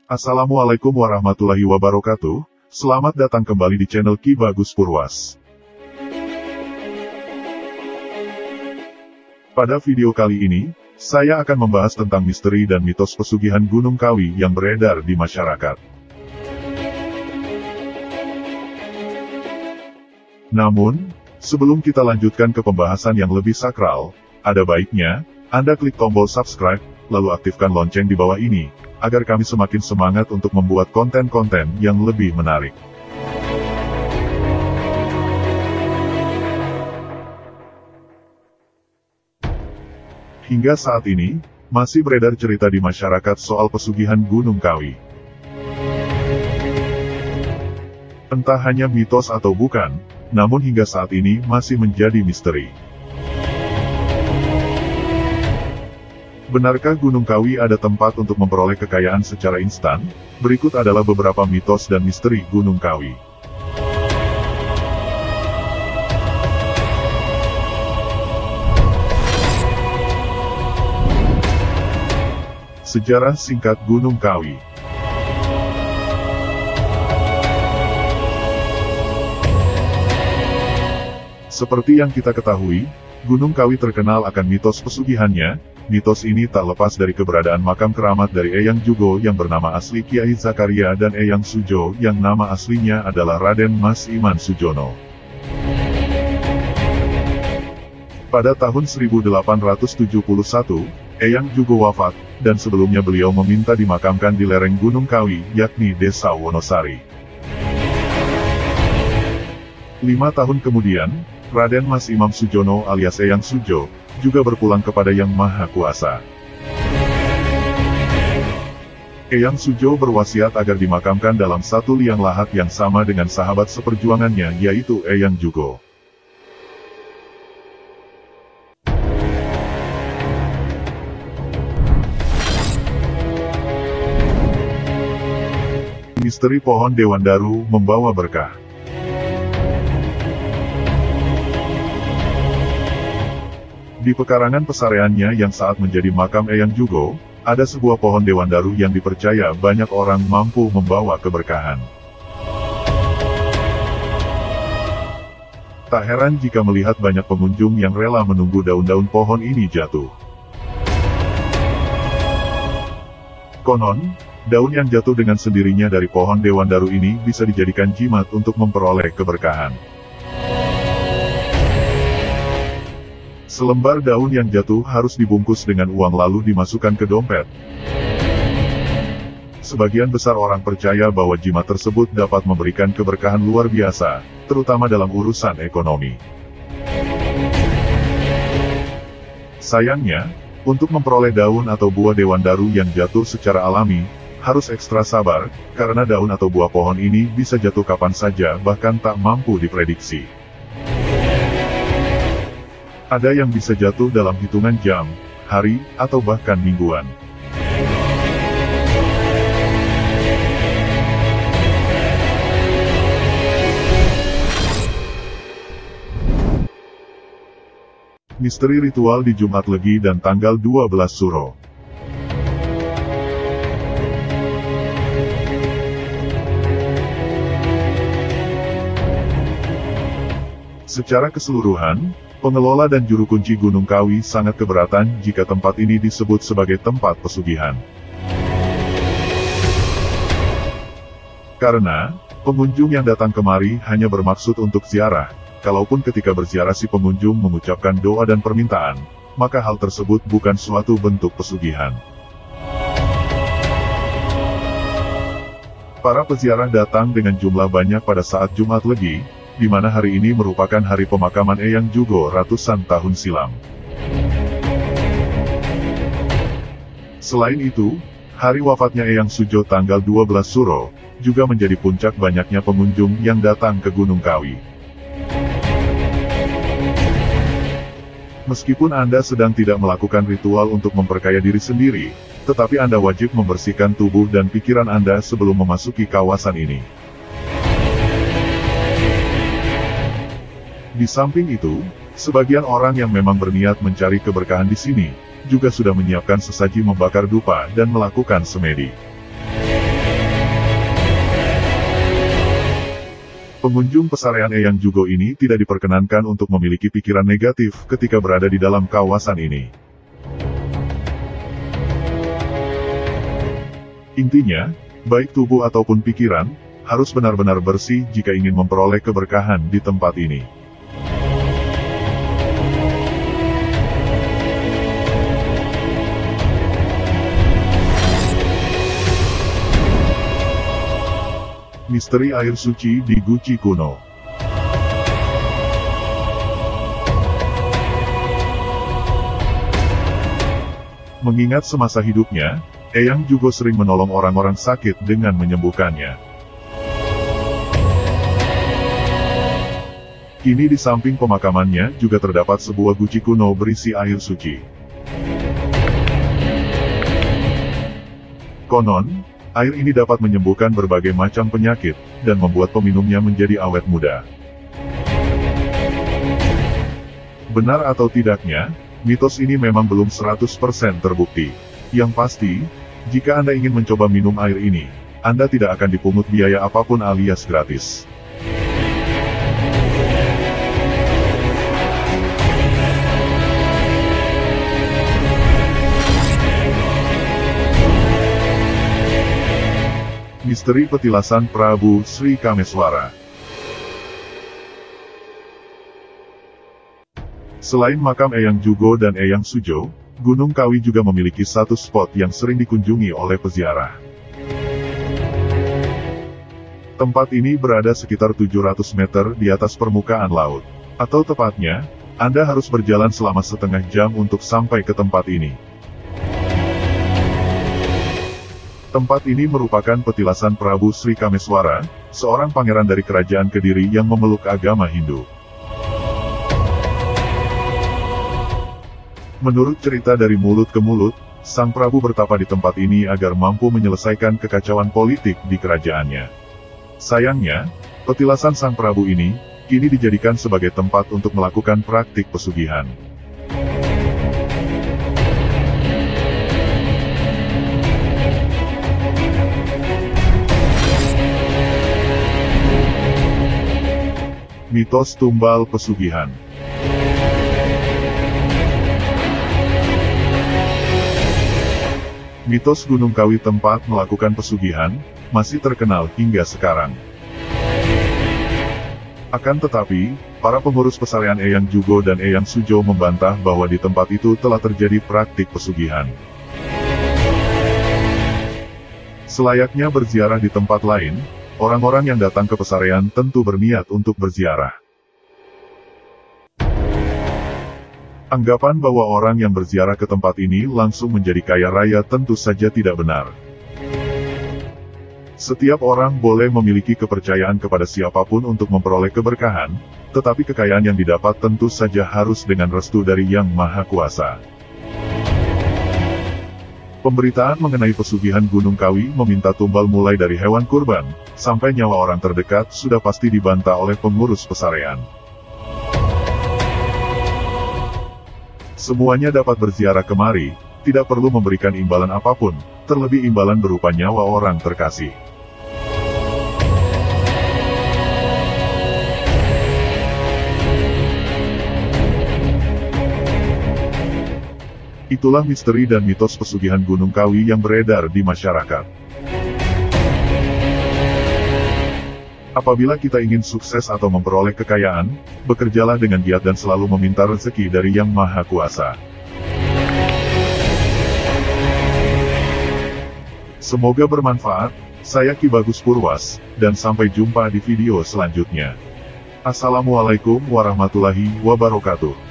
Assalamualaikum warahmatullahi wabarakatuh, selamat datang kembali di channel Ki Bagus Purwas. Pada video kali ini, saya akan membahas tentang misteri dan mitos pesugihan Gunung Kawi yang beredar di masyarakat. Namun, sebelum kita lanjutkan ke pembahasan yang lebih sakral, ada baiknya Anda klik tombol subscribe, lalu aktifkan lonceng di bawah ini, agar kami semakin semangat untuk membuat konten-konten yang lebih menarik. Hingga saat ini, masih beredar cerita di masyarakat soal pesugihan Gunung Kawi. Entah hanya mitos atau bukan, namun hingga saat ini masih menjadi misteri. Benarkah Gunung Kawi ada tempat untuk memperoleh kekayaan secara instan? Berikut adalah beberapa mitos dan misteri Gunung Kawi. Sejarah singkat Gunung Kawi. Seperti yang kita ketahui, Gunung Kawi terkenal akan mitos pesugihannya. Mitos ini tak lepas dari keberadaan makam keramat dari Eyang Jugo yang bernama asli Kiai Zakaria dan Eyang Sujo yang nama aslinya adalah Raden Mas Iman Sujono. Pada tahun 1871, Eyang Jugo wafat, dan sebelumnya beliau meminta dimakamkan di lereng Gunung Kawi, yakni Desa Wonosari. 5 tahun kemudian, Raden Mas Imam Sujono alias Eyang Sujo, juga berpulang kepada Yang Maha Kuasa. Eyang Sujo berwasiat agar dimakamkan dalam satu liang lahat yang sama dengan sahabat seperjuangannya yaitu Eyang Jugo. Misteri pohon Dewandaru membawa berkah. Di pekarangan pesareannya yang saat menjadi makam Eyang Jugo, ada sebuah pohon Dewandaru yang dipercaya banyak orang mampu membawa keberkahan. Tak heran jika melihat banyak pengunjung yang rela menunggu daun-daun pohon ini jatuh. Konon, daun yang jatuh dengan sendirinya dari pohon Dewandaru ini bisa dijadikan jimat untuk memperoleh keberkahan. Selembar daun yang jatuh harus dibungkus dengan uang lalu dimasukkan ke dompet. Sebagian besar orang percaya bahwa jimat tersebut dapat memberikan keberkahan luar biasa, terutama dalam urusan ekonomi. Sayangnya, untuk memperoleh daun atau buah Dewandaru yang jatuh secara alami, harus ekstra sabar, karena daun atau buah pohon ini bisa jatuh kapan saja bahkan tak mampu diprediksi. Ada yang bisa jatuh dalam hitungan jam, hari, atau bahkan mingguan. Misteri ritual di Jumat Legi dan tanggal 12 Suro. Secara keseluruhan, pengelola dan juru kunci Gunung Kawi sangat keberatan jika tempat ini disebut sebagai tempat pesugihan. Karena, pengunjung yang datang kemari hanya bermaksud untuk ziarah, kalaupun ketika berziarah si pengunjung mengucapkan doa dan permintaan, maka hal tersebut bukan suatu bentuk pesugihan. Para peziarah datang dengan jumlah banyak pada saat Jumat Legi, di mana hari ini merupakan hari pemakaman Eyang Jugo ratusan tahun silam. Selain itu, hari wafatnya Eyang Sujo tanggal 12 Suro, juga menjadi puncak banyaknya pengunjung yang datang ke Gunung Kawi. Meskipun Anda sedang tidak melakukan ritual untuk memperkaya diri sendiri, tetapi Anda wajib membersihkan tubuh dan pikiran Anda sebelum memasuki kawasan ini. Di samping itu, sebagian orang yang memang berniat mencari keberkahan di sini, juga sudah menyiapkan sesaji membakar dupa dan melakukan semedi. Pengunjung pesarean Eyang Jugo ini tidak diperkenankan untuk memiliki pikiran negatif ketika berada di dalam kawasan ini. Intinya, baik tubuh ataupun pikiran, harus benar-benar bersih jika ingin memperoleh keberkahan di tempat ini. Misteri air suci di Guci kuno. Mengingat semasa hidupnya, Eyang Jugo sering menolong orang-orang sakit dengan menyembuhkannya. Kini di samping pemakamannya juga terdapat sebuah guci kuno berisi air suci. Konon, air ini dapat menyembuhkan berbagai macam penyakit, dan membuat peminumnya menjadi awet muda. Benar atau tidaknya, mitos ini memang belum 100% terbukti. Yang pasti, jika Anda ingin mencoba minum air ini, Anda tidak akan dipungut biaya apapun alias gratis. Misteri petilasan Prabu Sri Kameswara. Selain makam Eyang Jugo dan Eyang Sujo, Gunung Kawi juga memiliki satu spot yang sering dikunjungi oleh peziarah. Tempat ini berada sekitar 700 meter di atas permukaan laut. Atau tepatnya, Anda harus berjalan selama setengah jam untuk sampai ke tempat ini. Tempat ini merupakan petilasan Prabu Sri Kameswara, seorang pangeran dari kerajaan Kediri yang memeluk agama Hindu. Menurut cerita dari mulut ke mulut, Sang Prabu bertapa di tempat ini agar mampu menyelesaikan kekacauan politik di kerajaannya. Sayangnya, petilasan Sang Prabu ini, kini dijadikan sebagai tempat untuk melakukan praktik pesugihan. Mitos tumbal pesugihan. Mitos Gunung Kawi tempat melakukan pesugihan, masih terkenal hingga sekarang. Akan tetapi, para pengurus pesarean Eyang Jugo dan Eyang Sujo membantah bahwa di tempat itu telah terjadi praktik pesugihan. Selayaknya berziarah di tempat lain, orang-orang yang datang ke pesarean tentu berniat untuk berziarah. Anggapan bahwa orang yang berziarah ke tempat ini langsung menjadi kaya raya tentu saja tidak benar. Setiap orang boleh memiliki kepercayaan kepada siapapun untuk memperoleh keberkahan, tetapi kekayaan yang didapat tentu saja harus dengan restu dari Yang Maha Kuasa. Pemberitaan mengenai pesugihan Gunung Kawi meminta tumbal mulai dari hewan kurban, sampai nyawa orang terdekat sudah pasti dibantah oleh pengurus pesarean. Semuanya dapat berziarah kemari, tidak perlu memberikan imbalan apapun, terlebih imbalan berupa nyawa orang terkasih. Itulah misteri dan mitos pesugihan Gunung Kawi yang beredar di masyarakat. Apabila kita ingin sukses atau memperoleh kekayaan, bekerjalah dengan giat dan selalu meminta rezeki dari Yang Maha Kuasa. Semoga bermanfaat. Saya Ki Bagus Purwas, dan sampai jumpa di video selanjutnya. Assalamualaikum warahmatullahi wabarakatuh.